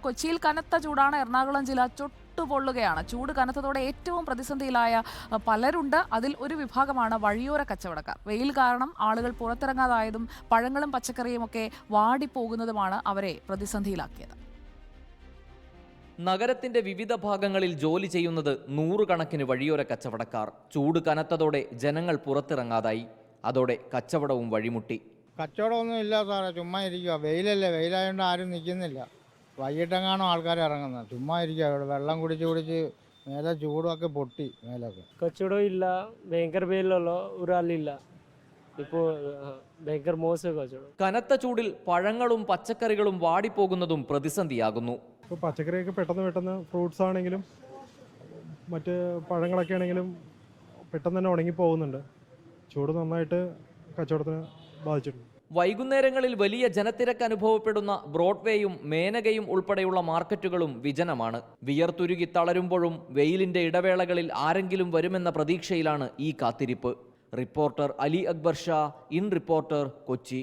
കൊച്ചിയിൽ കനത്ത ചൂടാണ്. എറണാകുളം ജില്ല ചുട്ടുപൊള്ളുകയാണ്. ചൂട് കനത്തതോടെ ഏറ്റവും പ്രതിസന്ധിയിലായ പലരുണ്ട്. അതിൽ ഒരു വിഭാഗമാണ് വഴിയോര കച്ചവടക്കാർ. വെയിൽ കാരണം ആളുകൾ പുറത്തിറങ്ങാതായതും പഴങ്ങളും പച്ചക്കറിയും ഒക്കെ വാടിപ്പോകുന്നതുമാണ് അവരെ പ്രതിസന്ധിയിലാക്കിയത്. നഗരത്തിന്റെ വിവിധ ഭാഗങ്ങളിൽ ജോലി ചെയ്യുന്നത് നൂറുകണക്കിന് വഴിയോര കച്ചവടക്കാർ. ചൂട് കനത്തതോടെ ജനങ്ങൾ പുറത്തിറങ്ങാതായി. അതോടെ കച്ചവടവും വഴിമുട്ടി. കച്ചവടമൊന്നും ഇല്ല സാറേ, ചുമ്മാ ഇരിക്കുക. വെയിലല്ലേ, വെയിലായതുകൊണ്ട് ആരും നിൽക്കുന്നില്ല. വൈകിട്ടെങ്ങാണോ ആൾക്കാർ ഇറങ്ങുന്നത്. ചുമ്മാ ഇരിക്കുക, ഇവിടെ വെള്ളം കുടിച്ച് മേലെ ചൂടൊക്കെ പൊട്ടി. മേലൊക്കെ കച്ചവടം ഇല്ല, ഭയങ്കര വെയിലല്ലോ, ഒരാളില്ല. ഇപ്പോൾ ഭയങ്കര മോശം കച്ചവടം. കനത്ത ചൂടിൽ പഴങ്ങളും പച്ചക്കറികളും വാടിപ്പോകുന്നതും പ്രതിസന്ധിയാകുന്നു. ഇപ്പോൾ പച്ചക്കറിയൊക്കെ പെട്ടെന്ന് ഫ്രൂട്ട്സ് ആണെങ്കിലും മറ്റ് പഴങ്ങളൊക്കെ ആണെങ്കിലും പെട്ടെന്ന് തന്നെ ഉണങ്ങിപ്പോകുന്നുണ്ട്. ചൂട് നന്നായിട്ട് കച്ചവടത്തിന് ബാധിച്ചിട്ടുണ്ട്. വൈകുന്നേരങ്ങളിൽ വലിയ ജനത്തിരക്ക് അനുഭവപ്പെടുന്ന ബ്രോഡ്വേയും മേനകയും ഉൾപ്പെടെയുള്ള മാർക്കറ്റുകളും വിജനമാണ്. വിയർത്തുരുകി തളരുമ്പോഴും വെയിലിന്റെ ഇടവേളകളിൽ ആരെങ്കിലും വരുമെന്ന പ്രതീക്ഷയിലാണ് ഈ കാത്തിരിപ്പ്. Reporter Ali Akbar Shah, in reporter, Kochi.